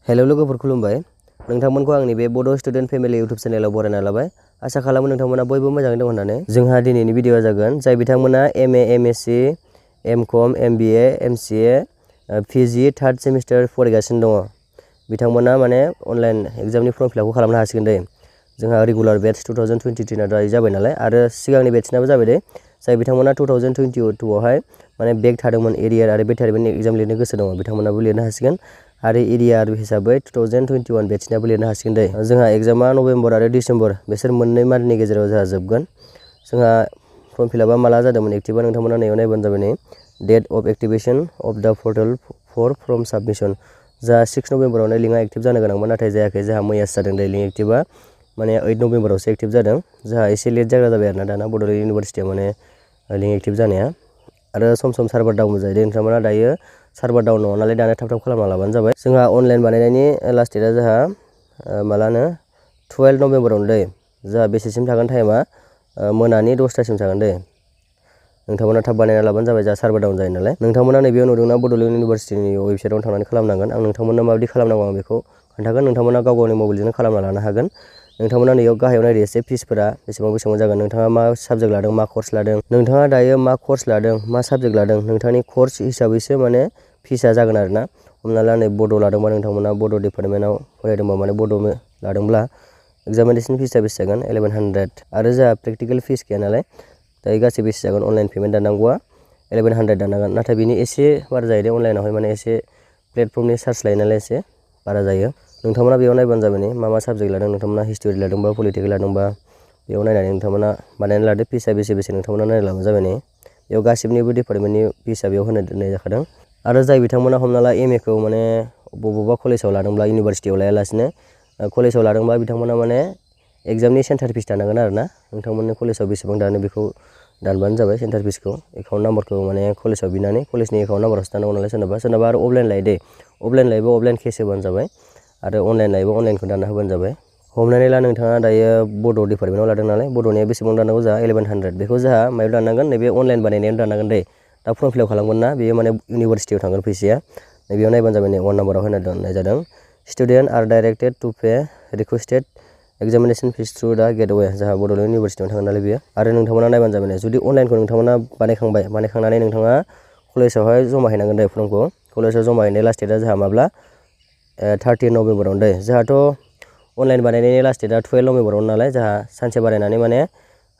hello लोगोफोर खुलुमबाय नोंथांमोनखौ आंनि बे बड' स्टुडेन्ट फेमिलि इउटुब चेनेलाव बरायना लाबाय आसा खालामो नोंथांमोना बयबो मोजाङै दं होननानै जोंहा दिनैनि भिडिअआ जागोन जाय बिथांमोना एमए एमएसc एमकम एमबिए एमसिए पिजि थार्ड सेमिस्टार फरायगासिनो दङ बिथांमोना माने अनलाइन एग्जामनि फर्म फिलआपखौ खालामनो हासिगोन दे जोंहा रेगुलार बेच 2023 दायो जाबाय नालाय आरो सिगांनि बेचनाबो जाबाय दे जाय बिथांमोना 2022 आवहाय माने बेक थादोंमोन एरियार आरो बेटारिमेन्टनि एग्जाम लिरनो गोसो दङ बिथांमोनाबो लिरनो हासिगोन आरो एरियार हिसाबै 2021 बेचनाबो लिरनो हासिगोन दे जोंहा एग्जामा नभेम्बर आरो डिसेम्बर बिसोर मोननै मान्थनि गेजेराव जोंहा जोबगोन जोंहा फर्म फिलआपआ माला जादोंमोन एक्टिभा नोंथांमोना नैयाव नायबानो जाबाय नै डेट अफ एक्टिभेशन अफ द पर्टल फर फर्म साबमिशन जा 6 नभेम्बरावनो लिंकआ एक्टिभ जानो गोनांमोन नाथाय जायाखै जोंहा मैयासो जादों दे लिंक एक्टिभा माने 8 नभेम्बरावसो एक्टिभ जादों जोंहा एसे लेट जाग्रा जाबाय आरोना दाना बड'लेण्ड इउनिभारसिटियाव माने लिंक एक्टिभ जानाया आरो सम सार्भार डाउन जायो नोंथांमोना दायो सार्भार डाउन नङा नालाय दानो थाब खालामना लाबानो जाबाय जोंहा अनलाइन बानायनायनि लास्ट डेटआ जोंहा मालानो 12 नभेम्बरावनो दे जोंहा बेसेसिम थागोन टाइमा मोनानि 10टासिम थागोन दे नोंथांमोना थाब बानायना लाबानो जाबाय जोंहा सार्भार डाउन जायो नालाय नोंथांमोना नैबेयाव नुदोंना बड'लेण्ड इउनिभारसिटिनि वेबसाइटआव थांनानै खालामनांगोन आं नोंथांमोननो माबायदि खालामनांगौ आं बेखौ खोन्थागोन नोंथांमोना गाव गावनि मबाइलजोंनो खालामना लानो हागोन नोंथांमोना नैयाव गाहायाव नायदो एसे फिसफोरा बेसेबां जागोन नोंथाङा मा साबजेक्ट लादों मा कर्स लादों नोंथाङा दायो मा कर्स लादों मा साबजेक्ट लादों नोंथांनि कर्स हिसाबैसो माने फिसआ जागोन आरोना हमना ला नै बड' लादोंबा नोंथांमोना बड' डिपार्टमेन्टआव फरायदोंबा माने बड' लादोंब्ला एग्जामिनेसन फिसआ बेसे जागोन 1100 आरो जोंहा प्रेक्टिकेल फिस गैया नालाय दायो गासै बेसे जागोन अनलाइन पेमेन्ट दाननांगौआ 1100 दाननांगोन नाथाय बिनि एसे बारा जायो दे अनलाइनावहाय माने एसे प्लेटफर्मनि चार्ज लायो नालाय एसे बारा जायो नोंथांमोना बेयाव नायबानो जाबाय मा साबजेक्ट लादों नोंथांमोना हिस्टरि लादोंबा पलिटिकेल लादोंबा बेयाव नायनानै नोंथांमोना बानायनानै लादो फिसआ बेसे नोंथांमोना नायना लाबानो जाबाय बेयाव गासिबनिबो डिपार्टमेन्टनि फिसआ बेयाव होनो दोननाय जाखादों आरो जाय बिथांमोना हमना ला एमएखौ माने बबेबा कलेजाव लादोंब्ला इउनिभारसिटियाव लायालासिनो कलेजाव लादोंबा बिथांमोना माने एग्जामनि सेन्टार फिस दानांगोन आरोना नोंथांमोननि कलेजाव बेसेबां दानो बेखौ दानबानो जाबाय सेन्टार फिसखौ एकाउन्ट नाम्बारखौ माने कलेजाव बिनानै कलेजनि एकाउन्ट नाम्बारावसो दानांगौ नालाय सोरनाबा आरो अफलाइन लायो दे अफलाइन लायोबा अफलाइन केस होबानो जाबाय आरो अनलाइन लायोबा अनलाइनखौ दानना होबानो जाबाय हमनानै ला नोंथाङा दायो बड' डिपार्टमेन्टआव लादों नालाय बड'निया बेसेबां दानांगौ जोंहा 1100 बेखौ जोंहा मायाव दाननांगोन नैबे अनलाइन बानायनायाव दाननांगोन दे दा फर्म फिलआप खालामगोन ना बेयो माने इउनिभारसिटियाव थांगोन फैसाया नैबेयाव नायबानो जाबाय नै 1 नाम्बाराव होना दोननाय जादों student are directed to pay requested examination fees through the gateway जोंहा बड'लेण्ड इउनिभारसिटियाव थांगोन नालाय बेयो आरो नोंथांमोना नायबानो जाबाय जुदि अनलाइनखौ नोंथांमोना बानायखांनानै नोंथाङा कलेजावहाय जमा हैनांगोन दे फर्मखौ कलेजाव जमा हैनाय लास्ट डेटआ जोंहा माब्ला 30 नभेम्बरावनो दे जोंहाथ' अनलाइन बानायनायनि लास्ट डेटआ 12 नभेम्बरावनो नालाय जोंहा सानसे बारायनानै माने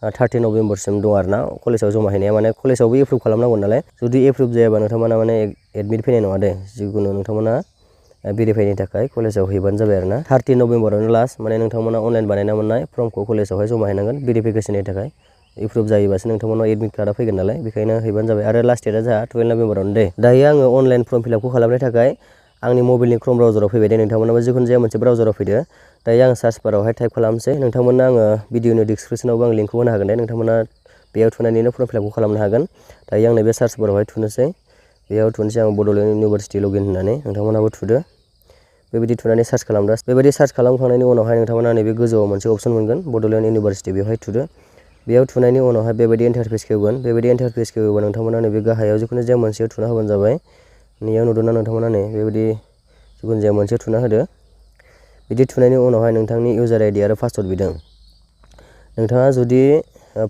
30 नभेम्बरसिम दं आरोना कलेजाव जमा हैनाया माने कलेजावबो एप्रुभ खालामनांगौ नालाय जुदि एप्रुभ जायाबा नोंथांमोना माने एडमिट फैनाय नङा दे जिखुनु नोंथांमोना भेरिफाइनि थाखाय कलेजाव हैबानो जाबाय आरोना 30 नभेम्बरावनो लास्ट माने नोंथांमोना अनलाइन बानायना मोननाय फर्मखौ कलेजावहाय जमा हैनांगोन भेरिफिकेसननि थाखाय एप्रुभ जायोबासो नोंथांमोनाव एडमिट कार्डआ फैगोन नालाय बेखायनो हैबानो जाबाय आरो लास्ट डेटआ जोंहा 12 नभेम्बरावनो दे दायो आङो अनलाइन फर्म फिलआपखौ खालामनो थाखाय आंनि मबाइलनि क्रोम ब्राउजाराव फैबाय दे नोंथांमोनाबो जिखुनु जाया मोनसे ब्राउजाराव फैदो दायो आं सार्च बारावहाय टाइप खालामसै नोंथांमोननो आङो भिडिअनि डिसक्रिपसनावबो आं लिंकखौ होनो हागोन दे नोंथांमोना बेयाव थुनानैनो फर्म फिलआपखौ खालामनो हागोन दायो आं नैबे सार्च बारावहाय थुनोसै बेयाव थुनोसै आं बड'लेण्ड इउनिभारसिटि लगइन होननानै नोंथांमोनाबो थुदो बेबायदि थुनानै सार्च खालामदो बेबायदि सार्च खालामखांनायनि उनावहाय नोंथांमोना नैबे गोजौआव मोनसे अपसन मोनगोन बड'लेण्ड इउनिभारसिटि बेवहाय थुदो बेयाव थुनायनि उनावहाय बेबायदि इन्टारफेस खेवगोन बेबायदि इन्टारफेस खेवोबा नोंथांमोना नैबे गाहायाव जिखुनु जाया मोनसेयाव थुना होबानो जाबाय नैयाव नुदोंना नोंथांमोना नै बेबायदि जिखुनु जाया मोनसेयाव थुना होदो बिदि थुनायनि उनावहाय नोंथांनि इउजार आइडि आरो पासवर्ड बिदों नोंथाङा जुदि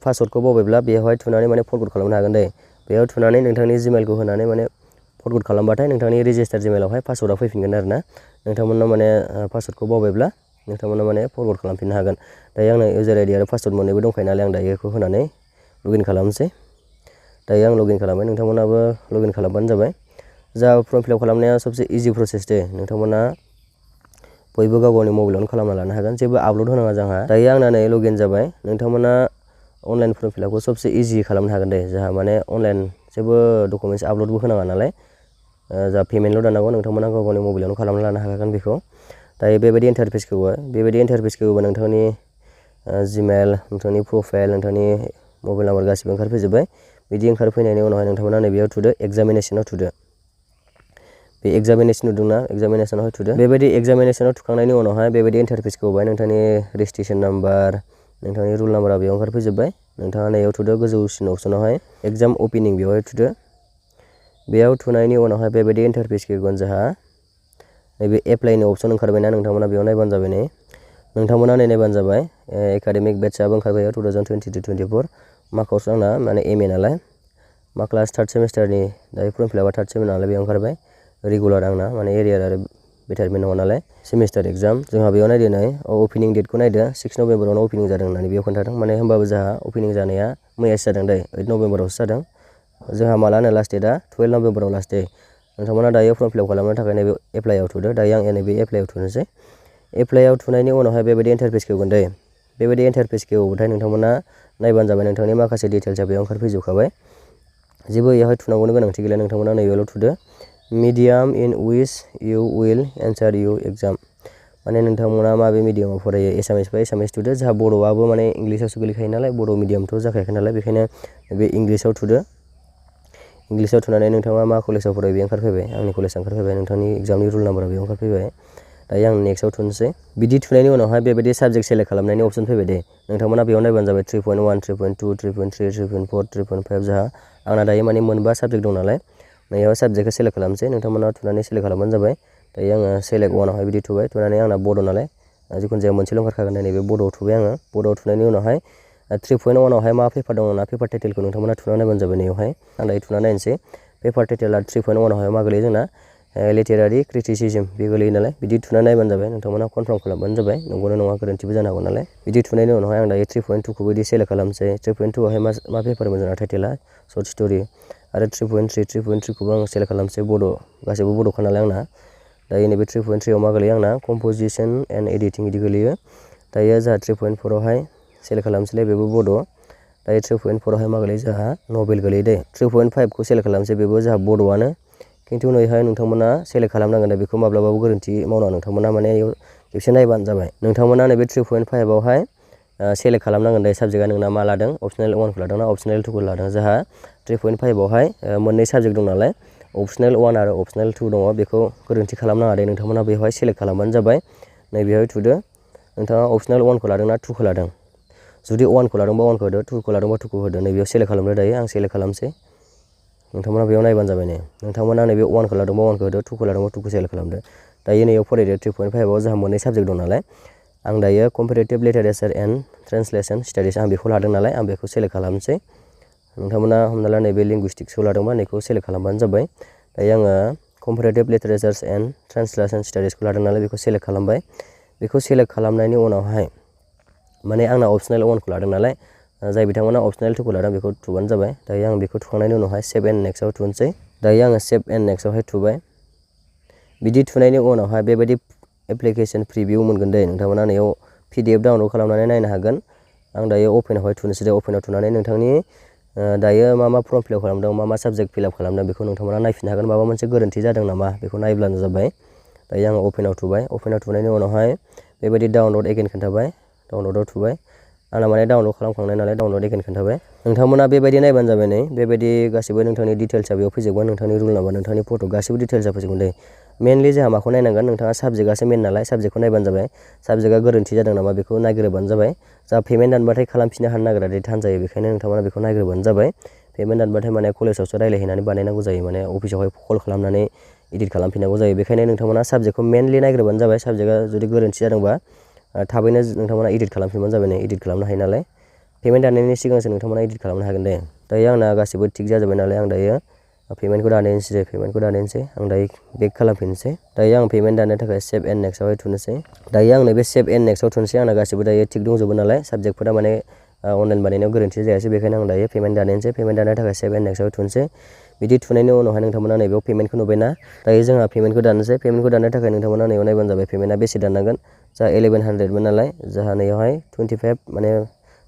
पासवर्डखौ बावबायब्ला बेयावहाय थुनानै माने फरवर्ड खालामनो हागोन दे बेयाव थुनानै नोंथांनि जिमेलखौ होनानै माने फरवर्ड खालामबाथाय नोंथांनि रेजिस्टार जिमेलावहाय पासवर्डआ फैफिनगोन आरोना नोंथांमोना माने पासवर्डखौ बावबायब्ला नोंथांमोना माने फरवर्ड खालामफिननो हागोन दायो आंनो इउजार आइडि आरो पासवर्ड मोननैबो दंखायो नालाय आं दायो बेखौ होनानै लगइन खालामनोसै दायो आं लगइन खालामबाय नोंथांमोनाबो लगइन खालामबानो जाबाय जा फर्म फिलआप खालामनाया सबसे इजि प्रसेस दे नोंथांमोना बयबो गाव गावनि मबाइलावनो खालामना लानो हागोन जेबो आपल'ड होनाङा जोंहा दायो आंना नै लगइन जाबाय नोंथांमोना अनलाइन फर्म फिलआपखौ सबसे इजि खालामनो हागोन दे जोंहा माने अनलाइन जेबो डकुमेन्टस आपल'डबो होनाङा नालाय जा पेमेन्टल' दानांगौ नोंथांमोना गाव गावनि मबाइलावनो खालामना लानो हागोन बेखौ दायो बेबायदि इन्टारफेसखौ नोंथांनि जिमेल नोंथांनि प्रफाइल नोंथांनि मबाइल नाम्बार गासिबो ओंखारफैजोब्बाय बिदि ओंखारफैनायनि उनावहाय नोंथांमोना नैबेयाव थुदो एग्जामिनेसनाव थुदो बे एग्जामिनेसन नुदोंना एग्जामिनेसनावहाय थुदो बेबायदि एग्जामिनेसनाव थुखांनायनि उनावहाय बेबायदि इन्टारफेसखौ होबाय नोंथांनि रेजिस्ट्रेसन नाम्बार नोंथांनि रुल नाम्बारा बेयाव ओंखारफैजोब्बाय नोंथाङा नैयाव थुदो गोजौसिन अपसनावहाय एग्जाम अपेनिं बेवहाय थुदो बेयाव थुनायनि उनावहाय बेबायदि इन्टारफेस फैगोन जोंहा नैबे एप्लाइनि अपसन ओंखारबायना नोंथांमोना बेयाव नायबानो जाबाय नै नोंथांमोना नै नायबानो जाबाय एकाडेमिक बेचआबो ओंखारबाय 2023-24 मा कर्स आंना माने एम ए नालाय मा क्लास 3rd सेमिस्टारनि दायो फर्म फिलापआ 3rd सेमिस्टार नालाय बेयाव ओंखारबाय रेगुलार आंना माने एरियार आरो बेटारमेन्ट नङा नालाय सेमिस्टार एग्जाम जोंहा बेयाव नायदो नै अपेनिं डेटखौ नायदो 6 नभेम्बरावनो अपेनिं जादों होननानै बेयाव खोन्थादों माने होमबाबो जोंहा अपेनिं जानाया मैयासो जादों दै 8 नभेम्बरावसो जादों जोंहा माला होनो लास्ट डेटआ 12 नभेम्बराव लास्ट डे नोंथांमोना दायो फर्म फिलाप खालामनो थाखाय नैबे एप्लाइआव थुदो दायो आं नैबे एप्लाइआव थुनोसै एप्लाइआव थुनायनि उनावहाय बेबायदि इन्टारफेस खेवगोन दै बेबायदि इन्टारफेस खेवबाथाय नोंथांमोना नायबानो जाबाय नोंथांनि माखासे डिटेल्सआ बेयाव ओंखारफैजोबखाबाय जेबो बेवहाय थुनांगौनि गोनांथि गैला नोंथांमोना नैबेयावल' थुदो medium in which you will answer your exam माने नोंथांमोना माबे मिडियामाव फरायो एसामिस बा एसामिस थुदो जोंहा बर'आबो माने इंलिसावसो गोलैखायो नालाय बर' मिडियामथ' जाखायाखै नालाय बेखायनो बे इंलिसाव थुदो इंलिसाव थुनानै नोंथाङा मा कलेजाव फरायो बे ओंखारफैबाय आंनि कलेजआ ओंखारफैबाय नोंथांनि एग्जामनि रुल नाम्बारा बेयाव ओंखारफैबाय दायो आं नेक्स्टआव थुनोसै बिदि थुनायनि उनावहाय बेबायदि साबजेक्ट सेलेक्ट खालामनायनि अपसन फैबाय दे नोंथांमोना बेयाव नायबानो जाबाय 3.1 3.2 3.3 3.4 3.5 जोंहा आंना दायो माने मोनबा साबजेक्ट दं नालाय नैयाव साबजेक्टखौ सेलेक्ट खालामसै नोंथांमोना थुनानै सेलेक्ट खालामबानो जाबाय दायो आङो सेलेक्ट वानावहाय बिदि थुबाय थुनानै आंना बड' नालाय जिखुनु जाया मोनसेल' ओंखारखागोन नैबे बड'आव थुबाय आङो बड'आव थुनायनि उनावहाय 3.1आवहाय मा पेपार दं ना पेपार टाइटेलखौ नोंथांमोना थुना नायबानो जाबाय नैयावहाय आं दायो थुना नायनोसै पेपार टाइटेला 3.1आवहाय मा गोलैयो जोंना लिटेरारि क्रिटिसिजम बे गोलैयो नालाय बिदि थुना नायबानो जाबाय नोंथांमोना कनफार्म खालामबानो जाबाय नंगौना नङा गोरोन्थिबो जानो हागौ नालाय बिदि थुनायनि उनावहाय आं दायो 3.2खौबो बिदि सेलेक्ट खालामसै 3.2आवहाय मा पेपारमोन जोंना टाइटेला सर्ट स्ट'रि आरो 3.3खौबो आं सेलेक्ट खालामसै बड' गासैबो बड'खा नालाय आंना दायो नैबे 3.3आव मा गोलैयो आंना कम्प'जिसन एन्ड एडिटिं बिदि गोलैयो दायो जोंहा 3.4आवहाय सेलेक्ट खालामसैलाय बेबो बड' दायो 3.4आवहाय मा गोलैयो जोंहा नभेल गोलैयो दे 3.5खौ सेलेक्ट खालामसै बेबो जोंहा बड'आनो खिन्थु नैहाय नोंथांमोना सेलेक्ट खालामनांगोन दा बेखौ माब्लाबाबो गोरोन्थि मावनाङा नोंथांमोना माने खेबसे नायबानो जाबाय नोंथांमोना नैबे 3.5आवहाय सेलेक्ट खालामनांगोन दे साबजेक्टआ नोंना मा लादों अपसनेल 1खौ लादों ना अपसनेल 2खौ लादों जोंहा 3.5आवहाय मोननै साबजेक्ट दं नालाय अपसनेल 1 आरो अपसनेल 2 दङ बेखौ गोरोन्थि खालामनाङा दे नोंथांमोना बेवहाय सेलेक्ट खालामबानो जाबाय नैबेवहाय थुदो नोंथाङा अपसनेल 1खौ लादों ना 2खौ लादों जुदि 1खौ लादोंबा 1खौ होदो 2खौ लादोंबा 2खौ होदो नैबेयाव सेलेक्ट खालामदो दायो आं सेलेक्ट खालामसै नोंथांमोना बेयाव नायबानो जाबाय नै नोंथांमोना नैबे 1खौ लादोंबा 1खौ होदो 2खौ लादोंबा 2खौ सेलेक्ट खालामदो दायो नैयाव फरायदो 3.5आव जोंहा मोननै साबजेक्ट दं नालाय आं दायो comparative literature and translation studies आं बेखौ लादों नालाय आं बेखौ सेलेक्ट खालामसै नोंथांमोना हमना ला नैबे लिंगुइस्टिक्सखौ लादोंबा नैखौ सेलेक्ट खालामबानो जाबाय दायो आङो कम्पेरेटिभ लिटारेचार एन्ड ट्रेन्सलेसन स्टाडिसखौ लादों नालाय बेखौ सेलेक्ट खालामबाय बेखौ सेलेक्ट खालामनायनि उनावहाय माने आंना अपसनेल 1खौ लादों नालाय जाय बिथांमोना अपसनेल 2खौ लादों बेखौ थुबानो जाबाय दायो आं बेखौ थुखांनायनि उनावहाय सेभ एन्ड नेक्स्टआव थुनोसै दायो आङो सेभ एन्ड नेक्स्टआवहाय थुबाय बिदि थुनायनि उनावहाय बेबायदि एप्लिकेसन प्रिभिउ मोनगोन दे नोंथांमोना नैयाव PDF डाउनलड खालामनानै नायनो हागोन आं दायो अपेनावहाय थुनोसै दे अपेनाव थुनानै नोंथांनि दायो मा फर्म फिलआप खालामदों मा साबजेक्ट फिलआप खालामदों बेखौ नोंथांमोना नायफिननो हागोन माबा मोनसे गोरोन्थि जादों नामा बेखौ नायब्लानो जाबाय दायो आङो अपेनाव थुबाय अपेनाव थुनायनि उनावहाय बेबायदि डाउनलड एगेन खोन्थाबाय डाउनलडआव थुबाय आंना माने डाउनलड खालामखांनाय नालाय डाउनलड एगेन खोन्थाबाय नोंथांमोना बेबायदि नायबानो जाबाय नै बेबायदि गासिबो नोंथांनि डिटेल्सआ बेयाव फैजोबगोन नोंथांनि रुल नाम्बार नोंथांनि फट' गासिबो डिटेल्सआ फैजोबगोन दे मेनलि जोंहा माखौ नायनांगोन नोंथाङा साबजेक्टआसो मेन नालाय साबजेक्टखौ नायबानो जाबाय साबजेक्टआ गोरोन्थि जादों नामा बेखौ नायग्रोबानो जाबाय जा पेमेन्ट दानबाथाय खालामफिननो हानो नागिरा दे थान जायो बेखायनो नोंथांमोना बेखौ नायग्रोबानो जाबाय पेमेन्ट दानबाथाय माने कलेजावसो रायलायहैनानै बानायनांगौ जायो माने अफिसावहाय कल खालामनानै इदिट खालामफिननांगौ जायो बेखायनो नोंथांमोना साबजेक्टखौ मेनलि नायग्रोबानो जाबाय साबजेक्टआ जुदि गोरोन्थि जादोंबा थाबैनो नोंथांमोना इदिट खालामफिनबानो जाबाय नै इदिट खालामनो हायो नालाय पेमेन्ट दाननायनि सिगांसो नोंथांमोना इदिट खालामनो हागोन दे दायो आंना गासिबो थिग जाजोब्बाय नालाय आं दायो पेमेन्टखौ दानहैनोसै आं दायो बेक खालामफिननोसै दायो आं पेमेन्ट दाननो थाखाय सेभ एन्ड नेक्स्टआवहाय थुनोसै दायो आं नैबे सेभ एन्ड नेक्स्टआव थुनोसै आंना गासिबो दायो थिग दंजोबो नालाय साबजेक्टफोरा माने अनलाइन बानायनायाव गोरोन्थि जायासै बेखायनो आं दायो पेमेन्ट दानहैनोसै पेमेन्ट दाननो थाखाय सेभ एन्ड नेक्स्टआव थुनोसै बिदि थुनायनि उनावहाय नोंथांमोना नैबेयाव पेमेन्टखौ नुबायना दायो जोंहा पेमेन्टखौ दाननोसै पेमेन्टखौ दाननो थाखाय नोंथांमोना नैयाव नायबानो जाबाय पेमेन्टआ बेसे दाननांगोन जा 1100मोन नालाय जोंहा नैयावहाय 25 माने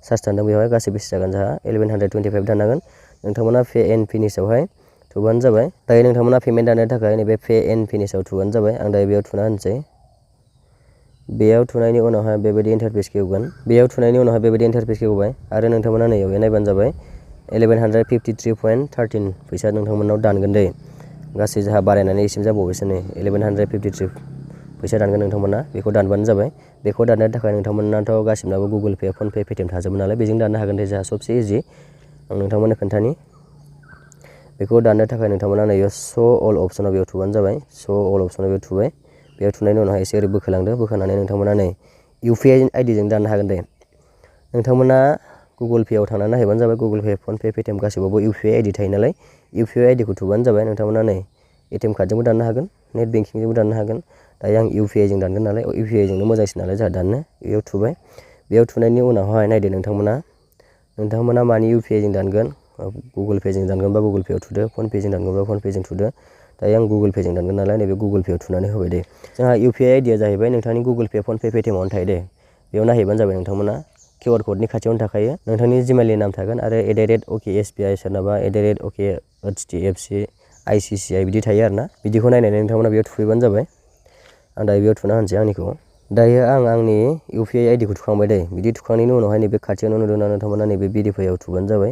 चार्ज दानदों बेवहाय गासै बेसे जागोन जोंहा 1125 दाननांगोन नोंथांमोना पे एन्ड फिनिशआवहाय थुबानो जाबाय दायो नोंथांमोना पेमेन्ट दाननो थाखाय नैबे पे एन्ड फिनिशआव थुबानो जाबाय आं दायो बेयाव थुना होनोसै बेयाव थुनायनि उनावहाय बेबायदि इन्टारफेस खेवगोन बेयाव थुनायनि उनावहाय बेबायदि इन्टारफेस खेवबाय आरो नोंथांमोना नैयाव नायबानो जाबाय 1153.13 फैसा नोंथांमोनाव दानगोन दे गासै जोंहा बारायनानै एसिम जाबावबायसो नै 1153 फैसा दानगोन नोंथांमोना बेखौ दानबानो जाबाय बेखौ दाननो थाखाय नोंथांमोनाथ' गासिबनाबो Google pay PhonePe Paytm थाजोबो नालाय बेजों दाननो हागोन दे जोंहा सबसे इजि आं नोंथांमोननो खोन्थानि बेखौ दाननो थाखाय नोंथांमोना नैयाव श' अल अपसनाव बेयाव थुबानो जाबाय श' अल अपसनाव बेयाव थुबाय बेयाव थुनायनि उनावहाय एसे ओरै बोखोलांदो बोखानानै नोंथांमोना नै UPI आइडिजों दाननो हागोन दे नोंथांमोना गुगोल पेआव थांनानै नायबानो जाबाय गुगोल पे फनपे पेटिएम गासिबावबो UPI आइडि थायो नालाय UPI आइडिखौ थुबानो जाबाय नोंथांमोना नै ATM कार्डजोंबो दाननो हागोन नेट बेंकिंजोंबो दाननो हागोन दायो आं UPI जों दानगोन नालाय UPI जोंनो मोजांसिन नालाय जोंहा दाननो बेयाव थुबाय बेयाव थुनायनि उनावहाय नायदो नोंथांमोना मानि UPI जों दानगोन गुगोल पे जों दानगोनबा गुगोल पेआव थुदो फनपे जों दानगोनबा फनपे जों थुदो दायो आं गुगोल पे जों दानगोन नालाय नैबे गुगोल पेआव थुनानै होबाय दे जोंहा UPI आइडिया जाहैबाय नोंथांनि गुगोल पे फनपे पेटिएमावनो थायो दे बेयाव नायहैबानो जाबाय नोंथांमोना QR क'डनि खाथियावनो थाखायो नोंथांनि जिमेलनि नाम थागोन आरो @OKSBI सोरनाबा @OKHDFC ICCI बिदि थायो आरोना बिदिखौ नायनानै नोंथांमोना बेयाव थुफैबानो जाबाय आं दायो बेयाव थुना होनोसै आंनिखौ दायो आं आंनि UPI आइडिखौ थुखांबाय दे बिदि थुखांनायनि उनावहाय नैबे खाथियावनो नुदोंना नोंथांमोना नैबे भेरिफाइआव थुबानो जाबाय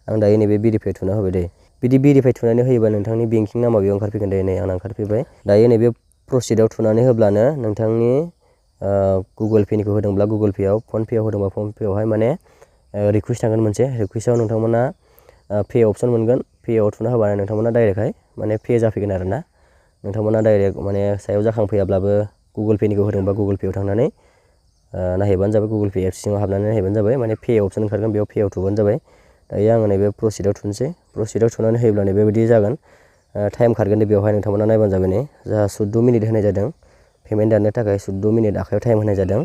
आं दायो नैबे भेरिफाइ थुना होबाय दे बिदि भेरिफाइ थुनानै होयोबा नोंथांनि बेंकिं नामा बेयाव ओंखारफैगोन दे नै आंना ओंखारफैबाय दायो नैबे प्रसिडआव थुनानै होब्लानो नोंथांनि गुगोल पेनिखौ होदोंब्ला गुगोल पेआव फनपेआव होदोंबा फनपेआवहाय माने रिकुवेस्ट थांगोन मोनसे रिकुवेस्टआव नोंथांमोना पे अप्सन मोनगोन पेआव थुना होबानो नोंथांमोना डाइरेक्टहाय माने पे जाफैगोन आरोना नोंथांमोना डाइरेक्ट माने सायाव जाखांफैयाब्लाबो गुगोल पेनिखौ होदोंबा गुगोल पेआव थांनानै नायहैबानो जाबाय गुगोल पे एप सिङाव हाबनानै नायहैबानो जाबाय माने पे अप्सन ओंखारगोन बेयाव पेआव थुबानो जाबाय दायो आङो नैबे प्रसिडआव थुनोसै प्रसिडआव थुनानै होयोब्ला बेबायदि जागोन टाइम खारगोन दे बेवहाय नोंथांमोना नायबानो जाबाय नै जोंहा 14 मिनिट होनाय जादों पेमेन्ट दाननो थाखाय 14 मिनिट आखायाव टाइम होनाय जादों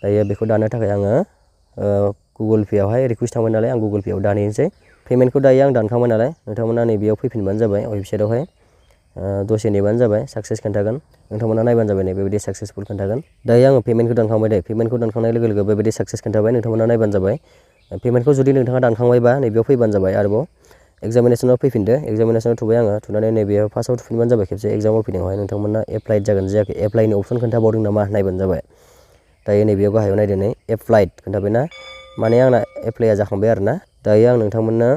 दायो बेखौ दाननो थाखाय आङो गुगोल पेआवहाय रिकुवेस्ट थांबाय नालाय आं गुगोल पेआव दानहैनोसै पेमेन्टखौ दायो आं दानखांबाय नालाय नोंथांमोना नैबेयाव फैफिनबानो जाबाय वेबसाइटआवहाय दसे नेबानो जाबाय साक्सेस खोन्थागोन नोंथांमोना नायबानो जाबाय नै बेबायदि साक्सेसफुल खोन्थागोन दायो आङो पेमेन्टखौ दानखांबाय दे पेमेन्टखौ दानखांनाय लोगो लोगो बेबायदि साक्सेस खोन्थाबाय नोंथांमोना नायबानो जाबाय पेमेन्टखौ जुदि नोंथाङा दानखांबायबा नैबेयाव फैबानो जाबाय आरोबाव एग्जामिनेसनाव फैफिनदो एग्जामिनेसनाव थुबाय आङो थुनानै नैबेयाव फार्स्टआव थुफिनबानो जाबाय खेबसे एग्जाम अपेनिंआवहाय नोंथांमोना एप्लाइड जागोन जायाखै एप्लाइनि अपसन खोन्थाबावदों नामा नायबानो जाबाय दायो नैबेयाव गाहायाव नायदो नै एप्लाइड खोन्थाबायना माने आंना एप्लाइआ जाखांबाय आरोना दायो आं नोंथांमोननो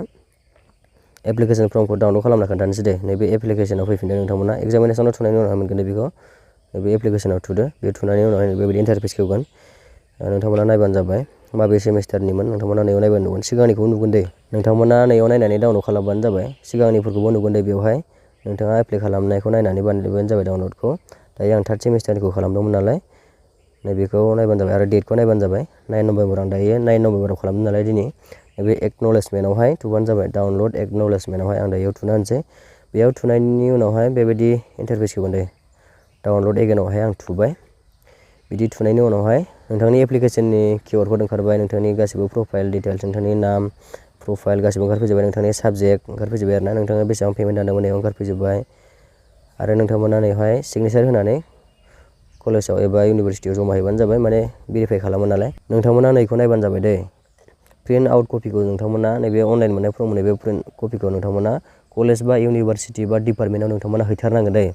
एप्लिकेसन फर्मखौ डाउनलड खालामना खोन्थानोसै दे नैबे एप्लिकेसनाव फैफिनदो नोंथांमोना एग्जामिनेसनाव थुनायनि उनावहाय मोनगोन दे बेखौ नैबे एप्लिकेसनाव थुदो बे थुनायनि उनावहाय बेबायदि इन्टारफेस खेवगोन नोंथांमोना नायबानो जाबाय माबे सेमिस्टारनिमोन नोंथांमोना नैयाव नायबानो नुगोन सिगांनिखौबो नुगोन दे नोंथांमोना नैयाव नायनानै डाउनलड खालामबानो जाबाय सिगांनिफोरखौबो नुगोन दे बेवहाय नोंथाङा एप्लाइ खालामनायखौ नायनानै बानायबानो जाबाय डाउनलडखौ दायो आं 3rd सेमिस्टारनिखौ खालामदोंमोन नालाय नैबेखौ नायबानो जाबाय आरो डेटखौ नायबानो जाबाय 9 नभेम्बर आं दायो 9 नभेम्बराव खालामदों नालाय दिनै बे एक्न'लेजमेन्टआवहाय थुबानो जाबाय डाउनलड एक्न'लेजमेन्टआवहाय आं दायो थुना होनोसै बेयाव थुनायनि उनावहाय बेबायदि इन्टारफेस होगोन दे डाउनलड एगेनावहाय आं थुबाय बिदि थुनायनि उनावहाय नोंथांनि एप्लिकेसननि QR क'ड ओंखारबाय नोंथांनि गासिबो प्रफाइल डिटेल्स नोंथांनि नाम प्रफाइल गासिबो ओंखारफैजोबबाय नोंथांनि साबजेक्ट ओंखारफैजोबबाय आरोना नोंथाङा बेसेबां पेमेन्ट दानदोंमोन बेयाव ओंखारफैजोबबाय आरो नोंथांमोना नैहाय सिगनेसार होनानै कलेजाव एबा इउनिभारसिटियाव जमा हैबानो जाबाय माने भेरिफाइ खालामो नालाय नोंथांमोना नैखौ नायबानो जाबाय दे प्रिन्ट आउट कपिखौ नोंथांमोना नैबे अनलाइन मोननाय फर्म नैबे प्रिन्ट कपिखौ नोंथांमोना कलेज बा इउनिभारसिटि बा डिपार्टमेन्टआव नोंथांमोना हैथारनांगोन दे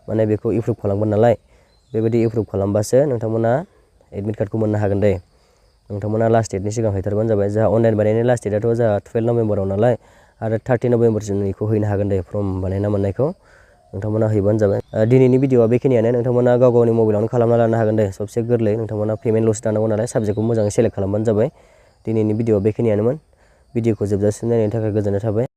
माने बेखौ एप्रुभ खालामगोन नालाय बेबायदि एप्रुभ खालामबासो नोंथांमोना एडमिट कार्डखौ मोननो हागोन दे नोंथांमोना लास्ट डेटनि सिगां हैथारबानो जाबाय जोंहा अनलाइन बानायनाय लास्ट डेटआथ' जोंहा 12 नभेम्बराव नालाय आरो 30 नभेम्बरसिम बेखौ हैनो हागोन दे फर्म बानायना मोननायखौ नोंथांमोना हैबानो जाबाय दिनैनि भिडिअआ बेखिनियानो नोंथांमोना गाव गावनि मबाइलावनो खालामना लानो हागोन दे सबसे गोरलै नोंथांमोना पेमेन्टल'सो दानांगौ नालाय साबजेक्टखौ मोजाङै सेलेक्ट खालामबानो जाबाय दिनैनि भिडिअआ बेखिनियानोमोन भिडिअखौ जोबजासिम नायनायनि थाखाय गोजोननाय थाबाय